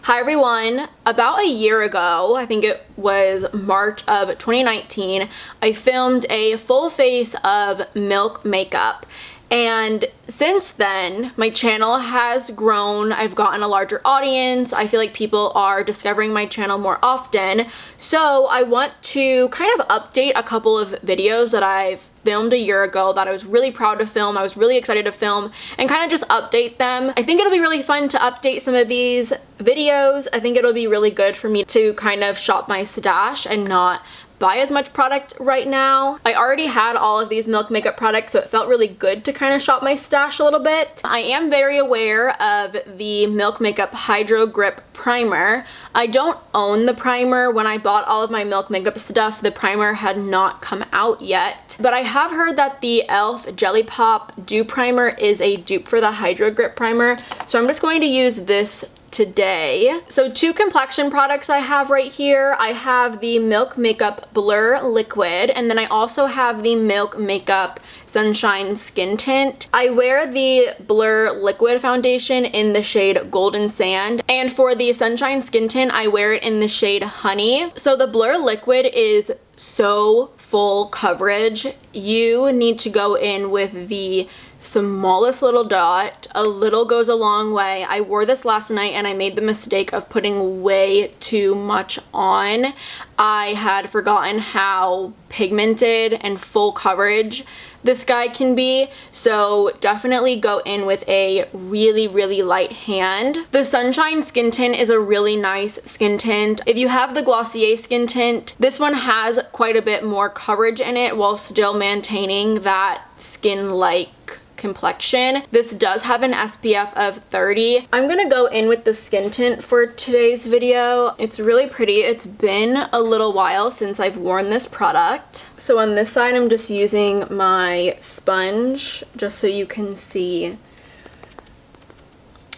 Hi everyone! About a year ago, I think it was March of 2019, I filmed a full face of Milk makeup. And since then, my channel has grown. I've gotten a larger audience. I feel like people are discovering my channel more often. So I want to kind of update a couple of videos that I've filmed a year ago that I was really proud to film. I was really excited to film and kind of just update them. I think it'll be really fun to update some of these videos. I think it'll be really good for me to kind of shop my stash and not buy as much product right now. I already had all of these Milk makeup products, so it felt really good to kind of shop my stash a little bit. I am very aware of the Milk Makeup Hydro Grip Primer. I don't own the primer. When I bought all of my Milk makeup stuff, the primer had not come out yet. But I have heard that the e.l.f. Jelly Pop Dew Primer is a dupe for the Hydro Grip Primer, so I'm just going to use this today. So two complexion products I have right here. I have the Milk Makeup Blur Liquid, and then I also have the Milk Makeup Sunshine Skin Tint. I wear the Blur Liquid foundation in the shade Golden Sand, and for the Sunshine Skin Tint, I wear it in the shade Honey. So the Blur Liquid is so full coverage. You need to go in with the smallest little dot. A little goes a long way. I wore this last night and I made the mistake of putting way too much on. I had forgotten how pigmented and full coverage this guy can be, so definitely go in with a really light hand. The Sunshine Skin Tint is a really nice skin tint. If you have the Glossier skin tint, this one has quite a bit more coverage in it while still maintaining that skin-like complexion. This does have an SPF of 30. I'm gonna go in with the skin tint for today's video. It's really pretty. It's been a little while since I've worn this product. So on this side, I'm just using my sponge just so you can see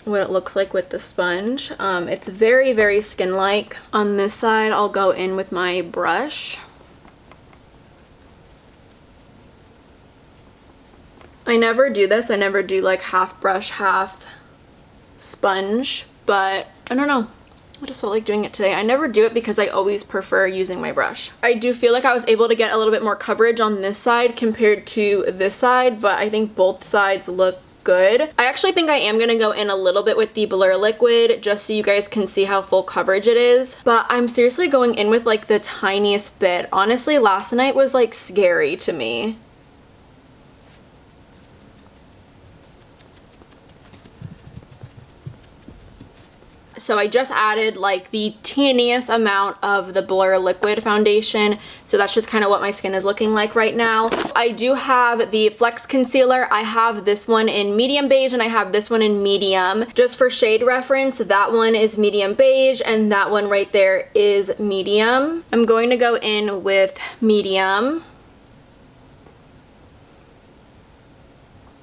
what it looks like with the sponge. It's very skin-like. On this side, I'll go in with my brush. I never do this. I never do like half brush, half sponge, but I don't know. I just felt like doing it today. I never do it because I always prefer using my brush. I do feel like I was able to get a little bit more coverage on this side compared to this side, but I think both sides look good. I actually think I am going to go in a little bit with the Blur Liquid just so you guys can see how full coverage it is. But I'm seriously going in with like the tiniest bit. Honestly, last night was like scary to me. So I just added like the teeniest amount of the Blur Liquid foundation. So that's just kind of what my skin is looking like right now. I do have the Flex Concealer. I have this one in medium beige and I have this one in medium. Just for shade reference, that one is medium beige and that one right there is medium. I'm going to go in with medium.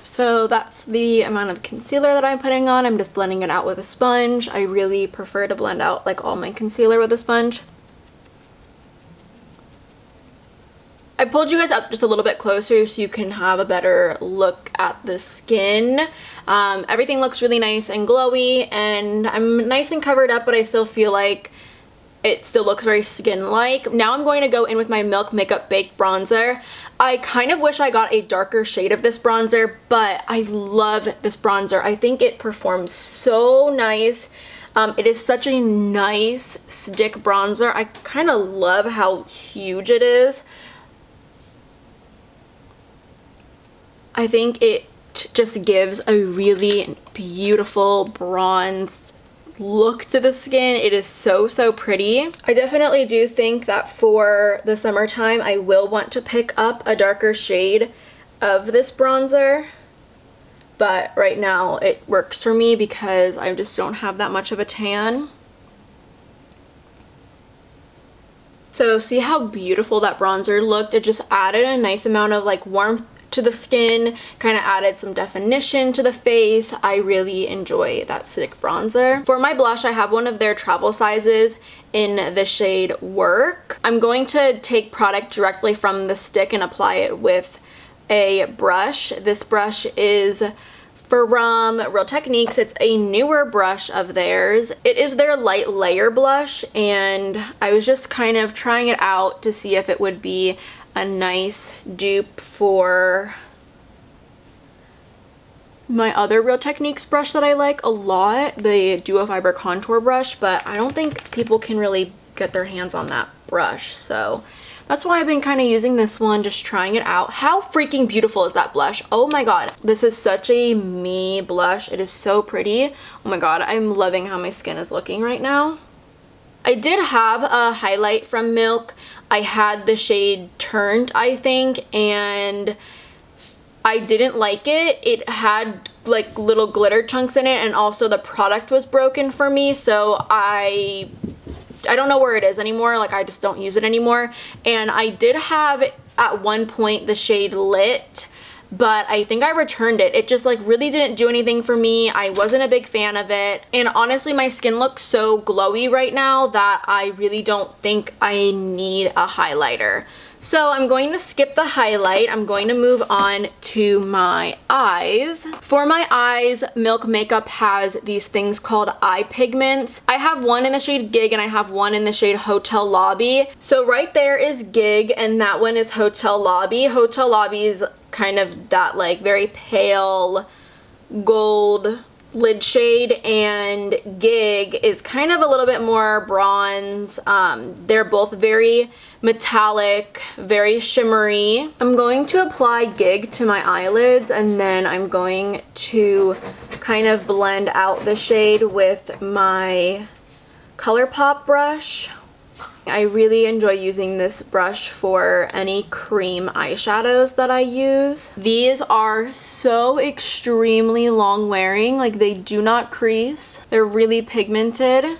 So that's the amount of concealer that I'm putting on. I'm just blending it out with a sponge. I really prefer to blend out like all my concealer with a sponge. I pulled you guys up just a little bit closer so you can have a better look at the skin. Everything looks really nice and glowy, and I'm nice and covered up, but I still feel like it still looks very skin-like. Now I'm going to go in with my Milk Makeup Baked Bronzer. I kind of wish I got a darker shade of this bronzer, but I love this bronzer. I think it performs so nice. It is such a nice stick bronzer. I kind of love how huge it is. I think it just gives a really beautiful bronzed look to the skin. It is so pretty. I definitely do think that for the summertime I will want to pick up a darker shade of this bronzer, but right now it works for me because I just don't have that much of a tan. So see how beautiful that bronzer looked? It just added a nice amount of like warmth to the skin, kind of added some definition to the face. I really enjoy that stick bronzer. For my blush, I have one of their travel sizes in the shade Work. I'm going to take product directly from the stick and apply it with a brush. This brush is from Real Techniques. It's a newer brush of theirs. It is their light layer blush, and I was just kind of trying it out to see if it would be a nice dupe for my other Real Techniques brush that I like a lot, the Duo Fiber Contour Brush, but I don't think people can really get their hands on that brush, so that's why I've been kind of using this one, just trying it out. How freaking beautiful is that blush? Oh my god. This is such a me blush. It is so pretty. Oh my god, I'm loving how my skin is looking right now. I did have a highlight from Milk. I had the shade Turned, I think, and I didn't like it. It had like little glitter chunks in it, and also the product was broken for me, so I don't know where it is anymore. Like, I just don't use it anymore. And I did have at one point the shade Lit, but I think I returned it. It just like really didn't do anything for me. I wasn't a big fan of it. And honestly, my skin looks so glowy right now that I really don't think I need a highlighter. So I'm going to skip the highlight. I'm going to move on to my eyes. For my eyes, Milk Makeup has these things called eye pigments. I have one in the shade Gig and I have one in the shade Hotel Lobby. So right there is Gig and that one is Hotel Lobby. Hotel Lobby is kind of that like very pale gold lid shade, and Gig is kind of a little bit more bronze. They're both very metallic, very shimmery. I'm going to apply Gig to my eyelids, and then I'm going to kind of blend out the shade with my ColourPop brush. I really enjoy using this brush for any cream eyeshadows that I use. These are so extremely long wearing, like they do not crease. They're really pigmented.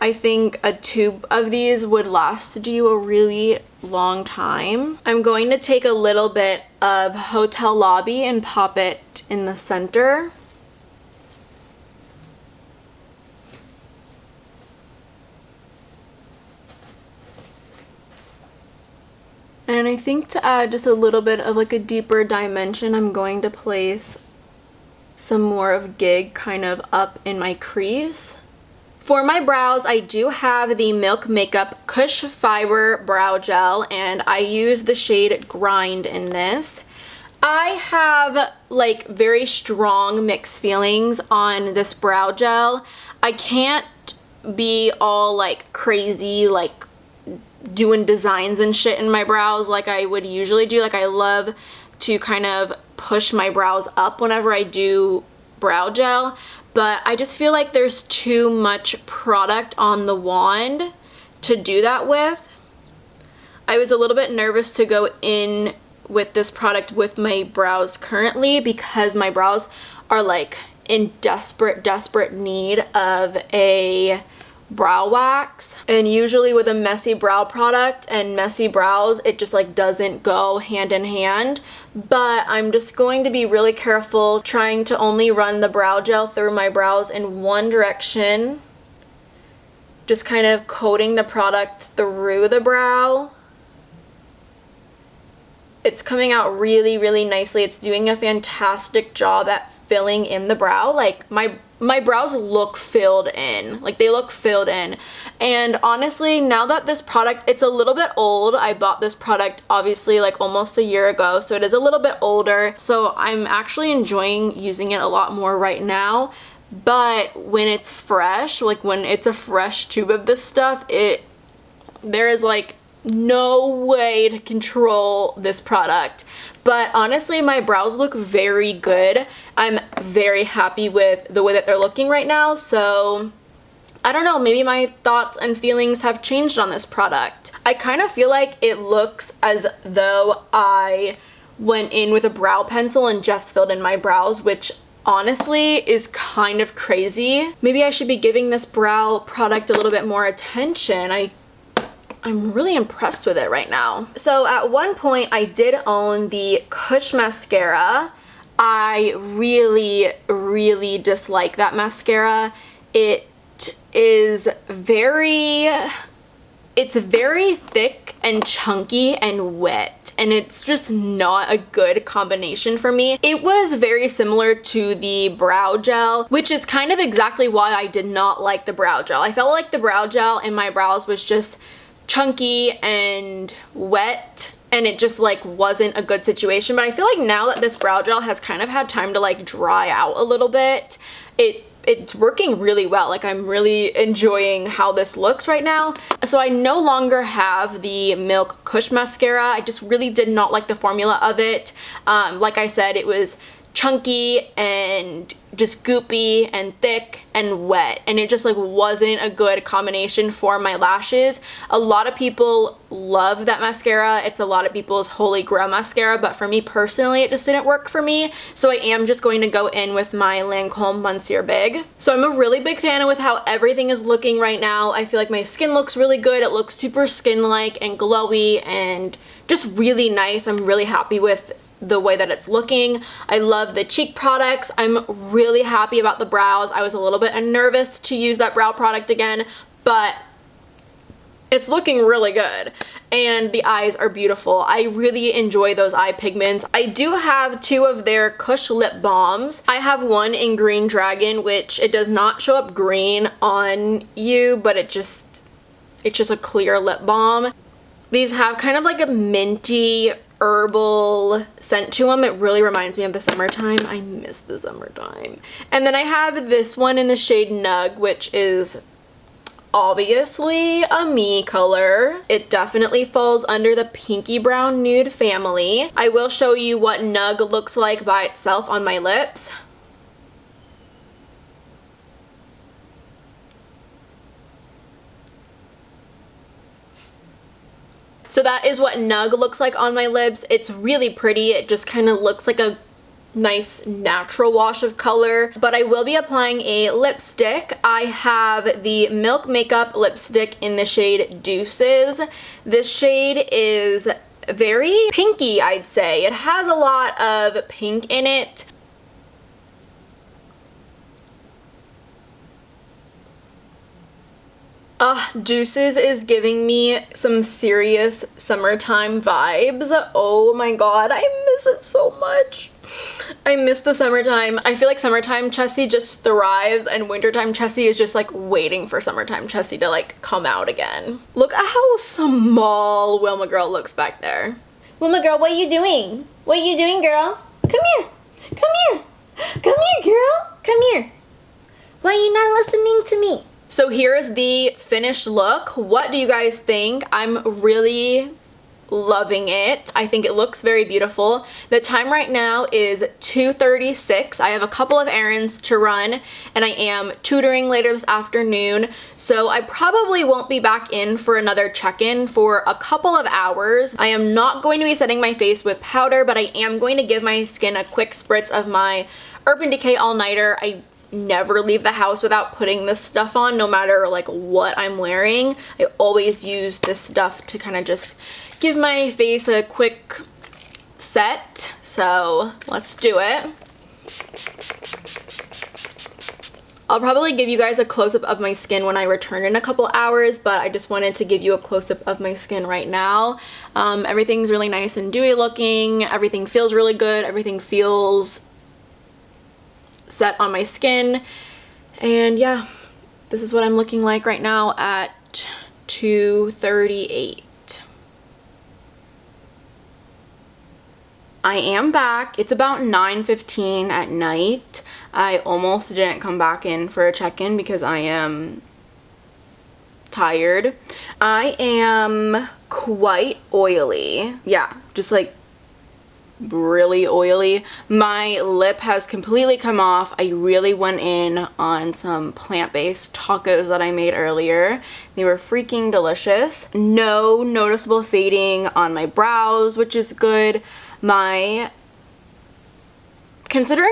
I think a tube of these would last you a really long time. I'm going to take a little bit of Hotel Lobby and pop it in the center. And I think to add just a little bit of like a deeper dimension, I'm going to place some more of Gig kind of up in my crease. For my brows, I do have the Milk Makeup Kush Fiber Brow Gel, and I use the shade Grind in this. I have like very strong mixed feelings on this brow gel. I can't be all like crazy, like doing designs and shit in my brows like I would usually do. Like, I love to kind of push my brows up whenever I do brow gel, but I just feel like there's too much product on the wand to do that with. I was a little bit nervous to go in with this product with my brows currently because my brows are like in desperate need of a brow wax, and usually with a messy brow product and messy brows, it just like doesn't go hand in hand. But I'm just going to be really careful, trying to only run the brow gel through my brows in one direction, just kind of coating the product through the brow. It's coming out really nicely. It's doing a fantastic job at filling in the brow. Like, my brows look filled in. Like, they look filled in. And honestly, now that this product, it's a little bit old. I bought this product obviously like almost a year ago, so it is a little bit older. So I'm actually enjoying using it a lot more right now. But when it's fresh, like when it's a fresh tube of this stuff, there is like no way to control this product. But honestly, my brows look very good. I'm very happy with the way that they're looking right now. So I don't know, maybe my thoughts and feelings have changed on this product. I kind of feel like it looks as though I went in with a brow pencil and just filled in my brows, which honestly is kind of crazy. Maybe I should be giving this brow product a little bit more attention. I'm really impressed with it right now. So at one point I did own the Kush mascara. I really dislike that mascara. It is very it's very thick and chunky and wet, and it's just not a good combination for me. It was very similar to the brow gel, which is kind of exactly why I did not like the brow gel. I felt like the brow gel in my brows was just chunky and wet, and it just like wasn't a good situation. But I feel like now that this brow gel has kind of had time to like dry out a little bit, it's working really well. Like, I'm really enjoying how this looks right now. So I no longer have the Milk Kush mascara. I just really did not like the formula of it. Like I said, it was chunky and just goopy and thick and wet, and it just like wasn't a good combination for my lashes. A lot of people love that mascara. It's a lot of people's holy grail mascara, but for me personally it just didn't work for me. So I am just going to go in with my Lancome Monsieur Big. So I'm a really big fan with how everything is looking right now. I feel like my skin looks really good. It looks super skin-like and glowy and just really nice. I'm really happy with the way that it's looking. I love the cheek products. I'm really happy about the brows. I was a little bit nervous to use that brow product again, but it's looking really good. And the eyes are beautiful. I really enjoy those eye pigments. I do have 2 of their Kush lip balms. I have one in Green Dragon, which it does not show up green on you, but it's just a clear lip balm. These have kind of like a minty herbal scent to them. It really reminds me of the summertime. I miss the summertime. And then I have this one in the shade Nug, which is obviously a me color. It definitely falls under the pinky brown nude family. I will show you what Nug looks like by itself on my lips. So that is what Nug looks like on my lips. It's really pretty. It just kind of looks like a nice natural wash of color. But I will be applying a lipstick. I have the Milk Makeup lipstick in the shade Deuces. This shade is very pinky, I'd say. It has a lot of pink in it. Deuces is giving me some serious summertime vibes. Oh my god, I miss it so much. I miss the summertime. I feel like summertime Chessie just thrives, and wintertime Chessie is just like waiting for summertime Chessie to like come out again. Look at how small Wilma girl looks back there. Wilma girl, what are you doing? What are you doing, girl? Come here. Come here. Come here, girl. Come here. Why are you not listening to me? So here is the finished look. What do you guys think? I'm really loving it. I think it looks very beautiful. The time right now is 2:36. I have a couple of errands to run, and I am tutoring later this afternoon, so I probably won't be back in for another check-in for a couple of hours. I am not going to be setting my face with powder, but I am going to give my skin a quick spritz of my Urban Decay All-Nighter. I never leave the house without putting this stuff on, no matter like what I'm wearing. I always use this stuff to kind of just give my face a quick set. So let's do it. I'll probably give you guys a close-up of my skin when I return in a couple hours, but I just wanted to give you a close-up of my skin right now. Everything's really nice and dewy looking. Everything feels really good. Everything feels set on my skin, and yeah, this is what I'm looking like right now at 2:38. I am back. It's about 9:15 at night. I almost didn't come back in for a check-in because I am tired. I am quite oily. Yeah, just like really oily. My lip has completely come off. I really went in on some plant-based tacos that I made earlier. They were freaking delicious. No noticeable fading on my brows, which is good. Considering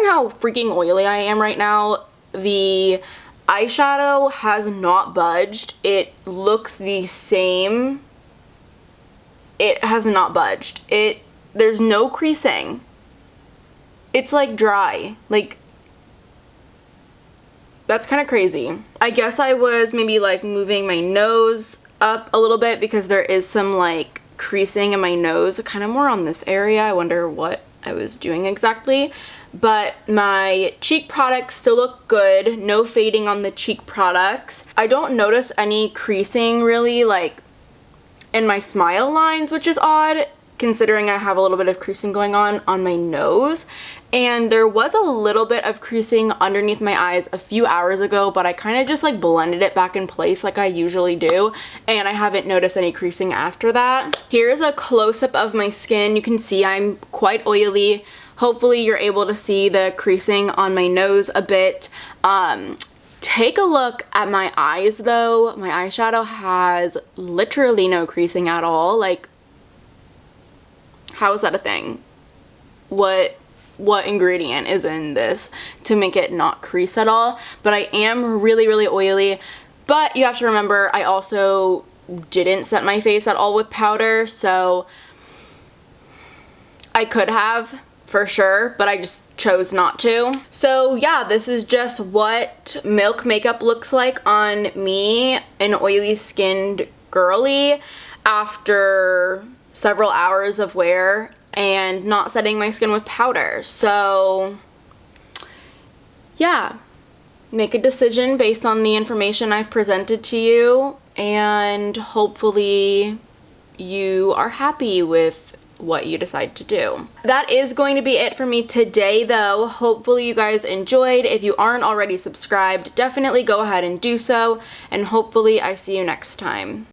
how freaking oily I am right now, the eyeshadow has not budged. It looks the same. It has not budged. There's no creasing. It's like dry. Like, that's kind of crazy. I guess I was maybe like moving my nose up a little bit because there is some like creasing in my nose, kind of more on this area. I wonder what I was doing exactly. But my cheek products still look good. No fading on the cheek products. I don't notice any creasing really like in my smile lines, which is odd considering I have a little bit of creasing going on my nose. And there was a little bit of creasing underneath my eyes a few hours ago, but I kind of just like blended it back in place like I usually do, and I haven't noticed any creasing after that. Here's a close-up of my skin. You can see I'm quite oily. Hopefully you're able to see the creasing on my nose a bit. Take a look at my eyes though. My eyeshadow has literally no creasing at all. Like, how is that a thing? What ingredient is in this to make it not crease at all? But I am really, really oily. But you have to remember, I also didn't set my face at all with powder, so I could have for sure, but I just chose not to. So yeah, this is just what Milk makeup looks like on me, an oily skinned girly, after several hours of wear and not setting my skin with powder. So yeah, make a decision based on the information I've presented to you, and hopefully you are happy with what you decide to do. That is going to be it for me today though. Hopefully you guys enjoyed. If you aren't already subscribed, definitely go ahead and do so, and hopefully I see you next time.